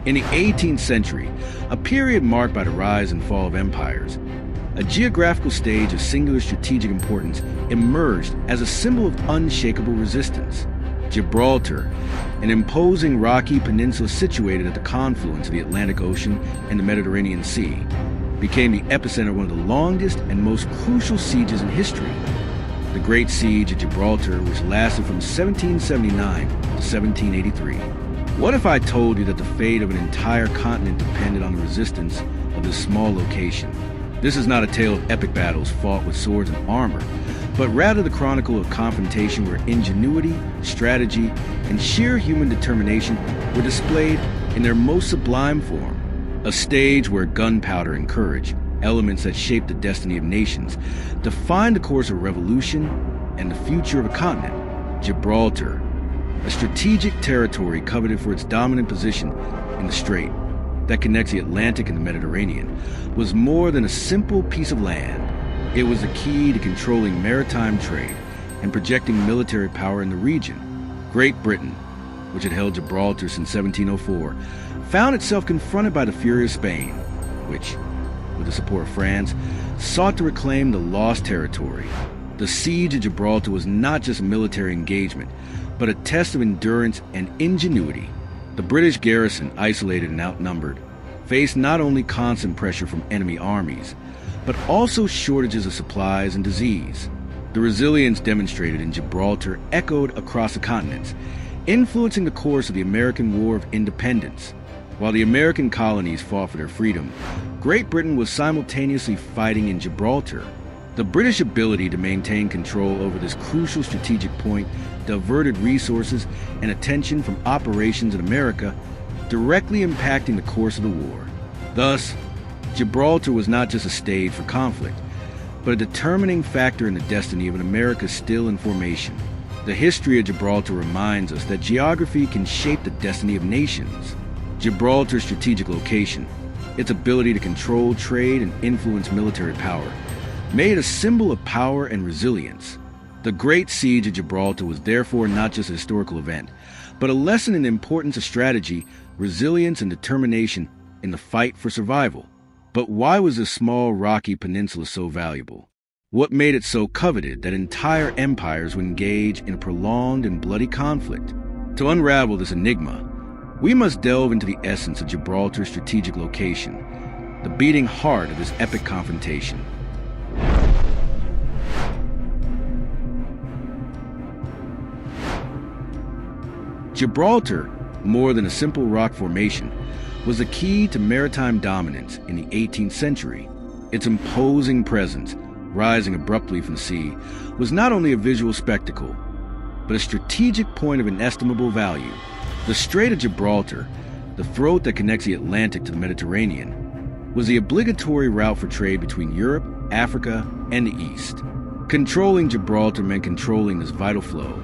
In the 18th century, a period marked by the rise and fall of empires, a geographical stage of singular strategic importance emerged as a symbol of unshakable resistance. Gibraltar, an imposing rocky peninsula situated at the confluence of the Atlantic Ocean and the Mediterranean Sea, became the epicenter of one of the longest and most crucial sieges in history. The Great Siege of Gibraltar, which lasted from 1779 to 1783. What if I told you that the fate of an entire continent depended on the resistance of this small location? This is not a tale of epic battles fought with swords and armor, but rather the chronicle of confrontation where ingenuity, strategy, and sheer human determination were displayed in their most sublime form. A stage where gunpowder and courage, elements that shaped the destiny of nations, defined the course of revolution and the future of a continent. Gibraltar, a strategic territory coveted for its dominant position in the strait that connects the Atlantic and the Mediterranean, was more than a simple piece of land. It was the key to controlling maritime trade and projecting military power in the region. Great Britain, which had held Gibraltar since 1704, found itself confronted by the fury of Spain, which, with the support of France, sought to reclaim the lost territory. The siege of Gibraltar was not just a military engagement, but a test of endurance and ingenuity. The British garrison, isolated and outnumbered, faced not only constant pressure from enemy armies, but also shortages of supplies and disease. The resilience demonstrated in Gibraltar echoed across the continents, influencing the course of the American War of Independence. While the American colonies fought for their freedom, Great Britain was simultaneously fighting in Gibraltar. The British ability to maintain control over this crucial strategic point diverted resources and attention from operations in America, directly impacting the course of the war. Thus, Gibraltar was not just a stage for conflict, but a determining factor in the destiny of an America still in formation. The history of Gibraltar reminds us that geography can shape the destiny of nations. Gibraltar's strategic location, its ability to control trade and influence military power, made it a symbol of power and resilience. The Great Siege of Gibraltar was therefore not just a historical event, but a lesson in the importance of strategy, resilience, and determination in the fight for survival. But why was this small, rocky peninsula so valuable? What made it so coveted that entire empires would engage in a prolonged and bloody conflict? To unravel this enigma, we must delve into the essence of Gibraltar's strategic location, the beating heart of this epic confrontation. Gibraltar, more than a simple rock formation, was the key to maritime dominance in the 18th century. Its imposing presence, rising abruptly from the sea, was not only a visual spectacle, but a strategic point of inestimable value. The Strait of Gibraltar, the throat that connects the Atlantic to the Mediterranean, was the obligatory route for trade between Europe, Africa, and the East. Controlling Gibraltar meant controlling this vital flow,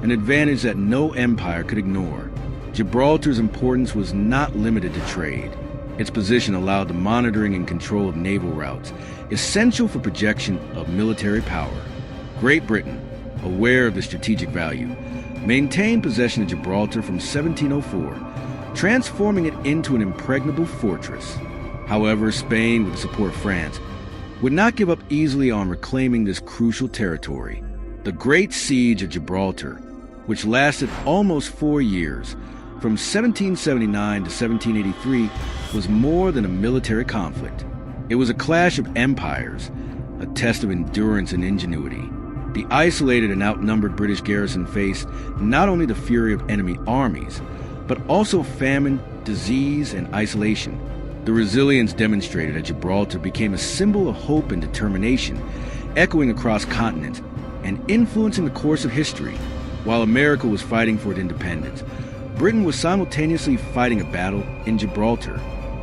an advantage that no empire could ignore. Gibraltar's importance was not limited to trade. Its position allowed the monitoring and control of naval routes, essential for projection of military power. Great Britain, aware of the strategic value, maintained possession of Gibraltar from 1704, transforming it into an impregnable fortress. However, Spain, with the support of France, would not give up easily on reclaiming this crucial territory. The Great Siege of Gibraltar, which lasted almost 4 years, from 1779 to 1783, was more than a military conflict. It was a clash of empires, a test of endurance and ingenuity. The isolated and outnumbered British garrison faced not only the fury of enemy armies, but also famine, disease, and isolation. The resilience demonstrated at Gibraltar became a symbol of hope and determination, echoing across continents and influencing the course of history. While America was fighting for its independence, Britain was simultaneously fighting a battle in Gibraltar.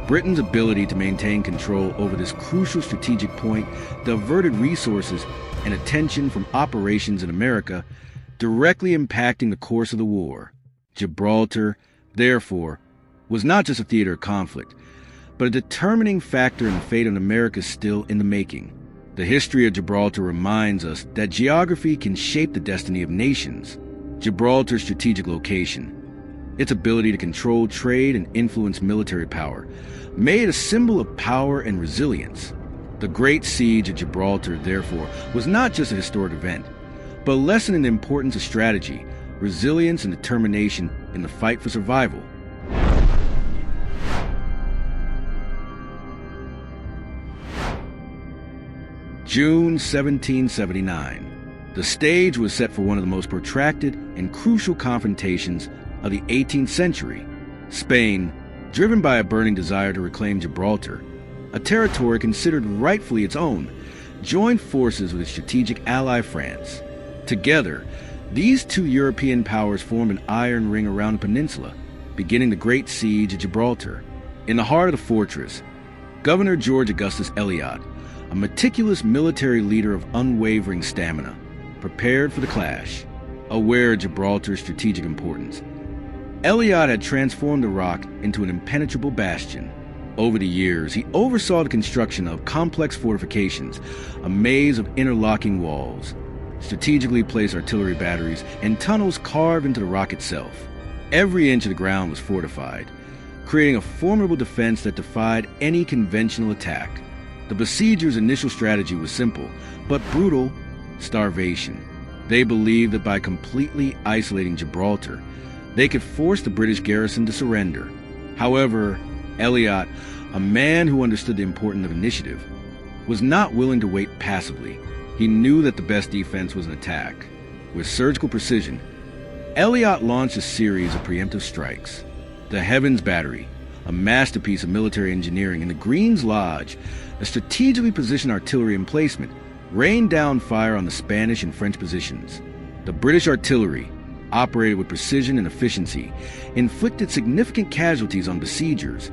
Britain's ability to maintain control over this crucial strategic point diverted resources and attention from operations in America, directly impacting the course of the war. Gibraltar, therefore, was not just a theater of conflict, but a determining factor in the fate of America still in the making. The history of Gibraltar reminds us that geography can shape the destiny of nations. Gibraltar's strategic location, its ability to control trade and influence military power, made it a symbol of power and resilience. The Great Siege of Gibraltar, therefore, was not just a historic event, but a lesson in the importance of strategy, resilience, and determination in the fight for survival. June 1779. The stage was set for one of the most protracted and crucial confrontations of the 18th century. Spain, driven by a burning desire to reclaim Gibraltar, a territory considered rightfully its own, joined forces with its strategic ally France. Together, these two European powers formed an iron ring around the peninsula, beginning the Great Siege of Gibraltar. In the heart of the fortress, Governor George Augustus Eliott, a meticulous military leader of unwavering stamina, prepared for the clash. Aware of Gibraltar's strategic importance, Eliott had transformed the rock into an impenetrable bastion. Over the years, he oversaw the construction of complex fortifications, a maze of interlocking walls, strategically placed artillery batteries, and tunnels carved into the rock itself. Every inch of the ground was fortified, creating a formidable defense that defied any conventional attack. The besiegers' initial strategy was simple, but brutal: starvation. They believed that by completely isolating Gibraltar, they could force the British garrison to surrender. However, Eliott, a man who understood the importance of initiative, was not willing to wait passively. He knew that the best defense was an attack. With surgical precision, Eliott launched a series of preemptive strikes. The Heavens Battery, a masterpiece of military engineering, and the Green's Lodge, a strategically positioned artillery emplacement, rained down fire on the Spanish and French positions. The British artillery, operated with precision and efficiency, inflicted significant casualties on besiegers,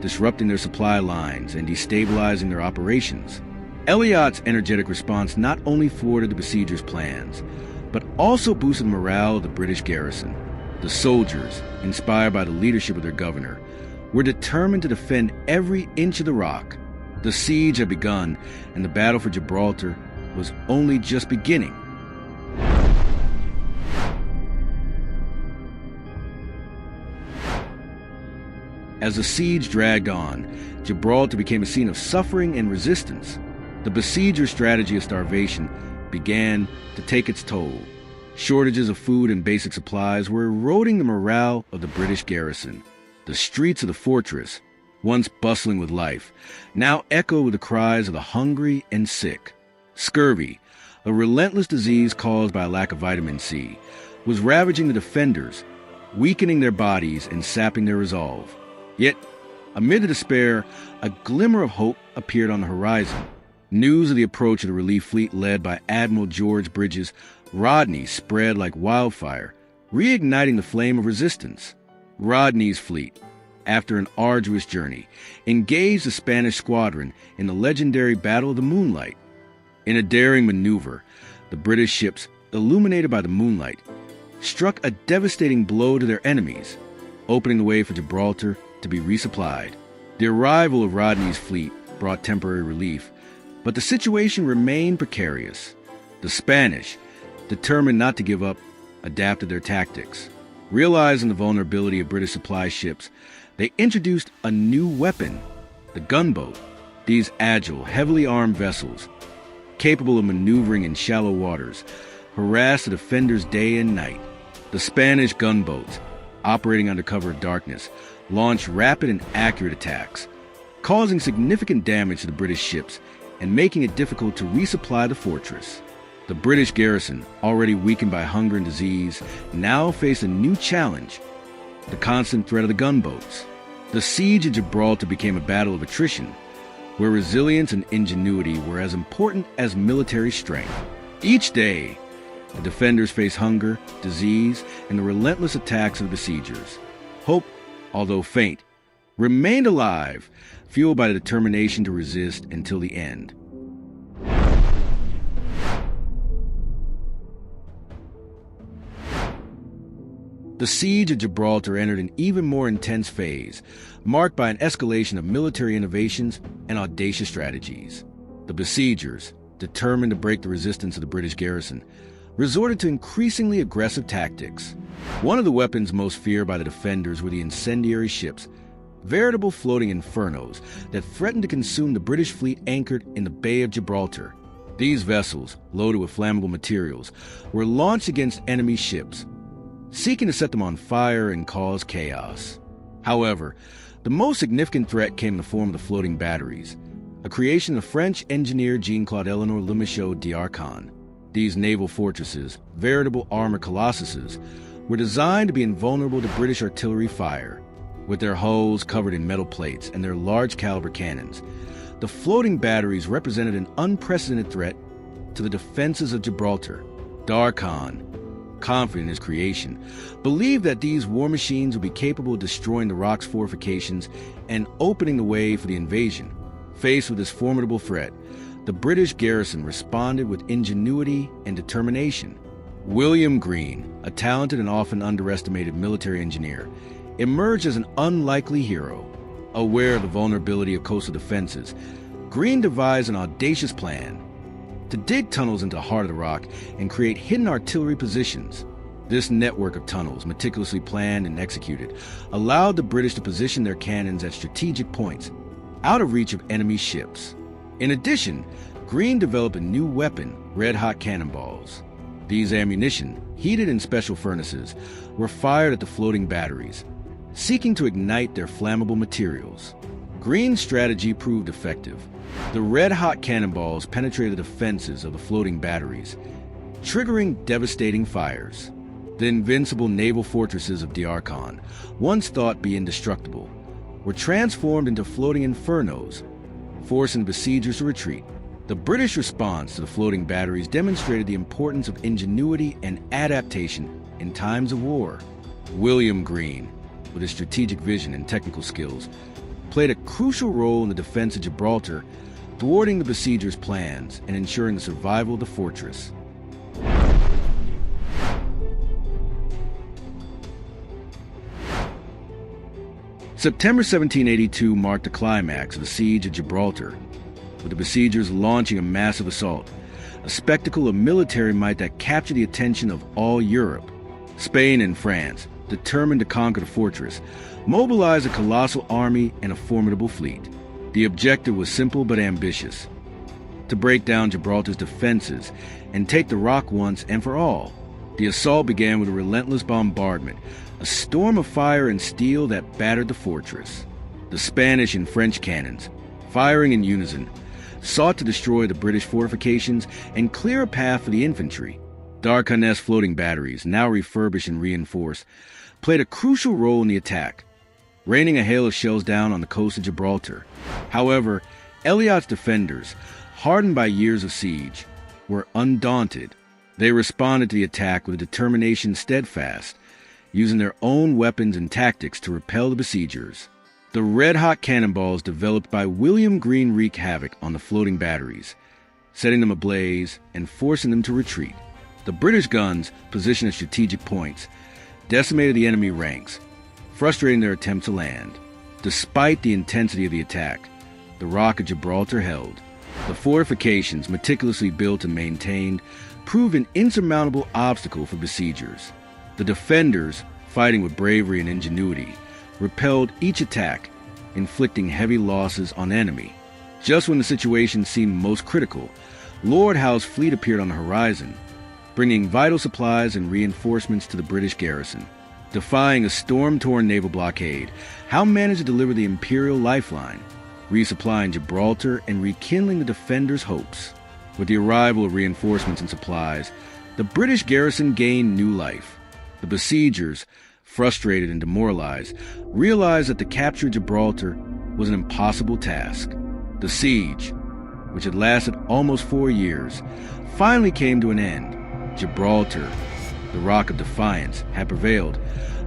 disrupting their supply lines and destabilizing their operations. Eliott's energetic response not only thwarted the besiegers' plans, but also boosted the morale of the British garrison. The soldiers, inspired by the leadership of their governor, were determined to defend every inch of the rock. The siege had begun, and the battle for Gibraltar was only just beginning. As the siege dragged on, Gibraltar became a scene of suffering and resistance. The besiegers' strategy of starvation began to take its toll. Shortages of food and basic supplies were eroding the morale of the British garrison. The streets of the fortress, once bustling with life, now echoed with the cries of the hungry and sick. Scurvy, a relentless disease caused by a lack of vitamin C, was ravaging the defenders, weakening their bodies and sapping their resolve. Yet, amid the despair, a glimmer of hope appeared on the horizon. News of the approach of the relief fleet led by Admiral George Bridges Rodney spread like wildfire, reigniting the flame of resistance. Rodney's fleet, after an arduous journey, engaged the Spanish squadron in the legendary Battle of the Moonlight. In a daring maneuver, the British ships, illuminated by the moonlight, struck a devastating blow to their enemies, opening the way for Gibraltar to be resupplied. The arrival of Rodney's fleet brought temporary relief, but the situation remained precarious. The Spanish, determined not to give up, adapted their tactics. Realizing the vulnerability of British supply ships, they introduced a new weapon, the gunboat. These agile, heavily armed vessels, capable of maneuvering in shallow waters, harassed the defenders day and night. The Spanish gunboats, operating under cover of darkness, launched rapid and accurate attacks, causing significant damage to the British ships and making it difficult to resupply the fortress. The British garrison, already weakened by hunger and disease, now faced a new challenge: the constant threat of the gunboats. The siege of Gibraltar became a battle of attrition, where resilience and ingenuity were as important as military strength. Each day, the defenders faced hunger, disease, and the relentless attacks of the besiegers. Hope, although faint, remained alive, fueled by the determination to resist until the end. The siege of Gibraltar entered an even more intense phase, marked by an escalation of military innovations and audacious strategies. The besiegers, determined to break the resistance of the British garrison, resorted to increasingly aggressive tactics. One of the weapons most feared by the defenders were the incendiary ships, veritable floating infernos that threatened to consume the British fleet anchored in the Bay of Gibraltar. These vessels, loaded with flammable materials, were launched against enemy ships, seeking to set them on fire and cause chaos. However, the most significant threat came in the form of the floating batteries, a creation of French engineer Jean-Claude Eleanor Le Michaux d'Arcon. These naval fortresses, veritable armor colossuses, were designed to be invulnerable to British artillery fire. With their hulls covered in metal plates and their large-caliber cannons, the floating batteries represented an unprecedented threat to the defenses of Gibraltar. d'Arcon, confident in his creation, believed that these war machines would be capable of destroying the rock's fortifications and opening the way for the invasion. Faced with this formidable threat, the British garrison responded with ingenuity and determination. William Greene, a talented and often underestimated military engineer, emerged as an unlikely hero. Aware of the vulnerability of coastal defenses, Greene devised an audacious plan to dig tunnels into the heart of the rock and create hidden artillery positions. This network of tunnels, meticulously planned and executed, allowed the British to position their cannons at strategic points, out of reach of enemy ships. In addition, Greene developed a new weapon, red-hot cannonballs. These ammunition, heated in special furnaces, were fired at the floating batteries, seeking to ignite their flammable materials. Greene's strategy proved effective. The red-hot cannonballs penetrated the defenses of the floating batteries, triggering devastating fires. The invincible naval fortresses of d'Arcon, once thought to be indestructible, were transformed into floating infernos, forcing the besiegers to retreat. The British response to the floating batteries demonstrated the importance of ingenuity and adaptation in times of war. William Greene, with his strategic vision and technical skills, played a crucial role in the defense of Gibraltar, thwarting the besiegers' plans and ensuring the survival of the fortress. September 1782 marked the climax of the siege of Gibraltar, with the besiegers launching a massive assault, a spectacle of military might that captured the attention of all Europe. Spain and France, determined to conquer the fortress, mobilized a colossal army and a formidable fleet. The objective was simple but ambitious: to break down Gibraltar's defenses and take the rock once and for all. The assault began with a relentless bombardment, a storm of fire and steel that battered the fortress. The Spanish and French cannons, firing in unison, sought to destroy the British fortifications and clear a path for the infantry. d'Arcon's floating batteries, now refurbished and reinforced, played a crucial role in the attack, raining a hail of shells down on the coast of Gibraltar. However, Eliott's defenders, hardened by years of siege, were undaunted. They responded to the attack with a determination steadfast, using their own weapons and tactics to repel the besiegers. The red-hot cannonballs developed by William Greene wreaked havoc on the floating batteries, setting them ablaze and forcing them to retreat. The British guns, positioned at strategic points, decimated the enemy ranks, frustrating their attempt to land. Despite the intensity of the attack, the Rock of Gibraltar held. The fortifications, meticulously built and maintained, proved an insurmountable obstacle for besiegers. The defenders, fighting with bravery and ingenuity, repelled each attack, inflicting heavy losses on the enemy. Just when the situation seemed most critical, Lord Howe's fleet appeared on the horizon, bringing vital supplies and reinforcements to the British garrison. Defying a storm-torn naval blockade, Howe managed to deliver the Imperial lifeline, resupplying Gibraltar and rekindling the defenders' hopes. With the arrival of reinforcements and supplies, the British garrison gained new life. The besiegers, frustrated and demoralized, realized that the capture of Gibraltar was an impossible task. The siege, which had lasted almost 4 years, finally came to an end. Gibraltar, the Rock of Defiance, had prevailed,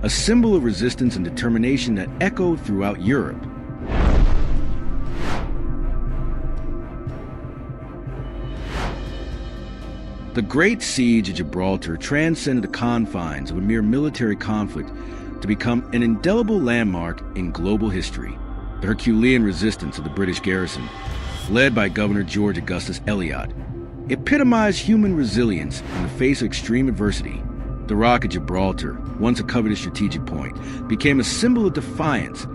a symbol of resistance and determination that echoed throughout Europe. The Great Siege of Gibraltar transcended the confines of a mere military conflict to become an indelible landmark in global history. The Herculean resistance of the British garrison, led by Governor George Augustus Eliott, epitomized human resilience in the face of extreme adversity. The Rock of Gibraltar, once a coveted strategic point, became a symbol of defiance,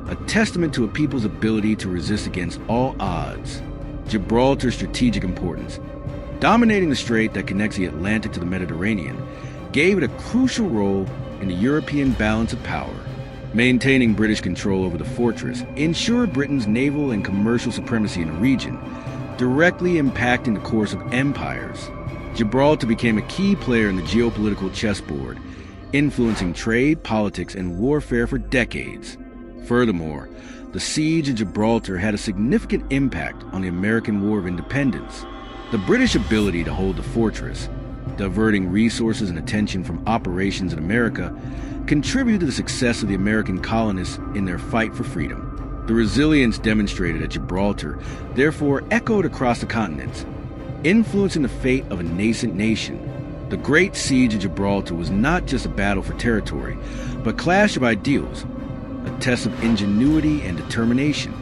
a testament to a people's ability to resist against all odds. Gibraltar's strategic importance, dominating the strait that connects the Atlantic to the Mediterranean, gave it a crucial role in the European balance of power. Maintaining British control over the fortress ensured Britain's naval and commercial supremacy in the region, directly impacting the course of empires. Gibraltar became a key player in the geopolitical chessboard, influencing trade, politics, and warfare for decades. Furthermore, the siege of Gibraltar had a significant impact on the American War of Independence. The British ability to hold the fortress, diverting resources and attention from operations in America, contributed to the success of the American colonists in their fight for freedom. The resilience demonstrated at Gibraltar therefore echoed across the continents, influencing the fate of a nascent nation. The Great Siege of Gibraltar was not just a battle for territory, but a clash of ideals, a test of ingenuity and determination.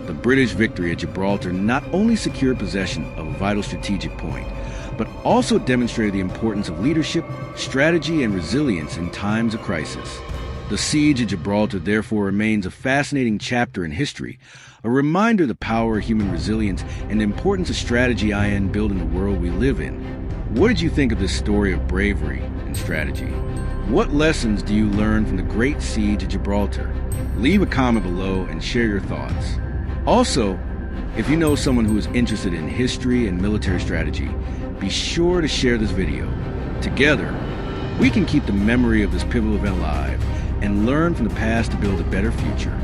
The British victory at Gibraltar not only secured possession of a vital strategic point, but also demonstrated the importance of leadership, strategy, and resilience in times of crisis. The Siege of Gibraltar therefore remains a fascinating chapter in history, a reminder of the power of human resilience and the importance of strategy in building the world we live in. What did you think of this story of bravery and strategy? What lessons do you learn from the Great Siege of Gibraltar? Leave a comment below and share your thoughts. Also, if you know someone who is interested in history and military strategy, be sure to share this video. Together, we can keep the memory of this pivotal event alive and learn from the past to build a better future.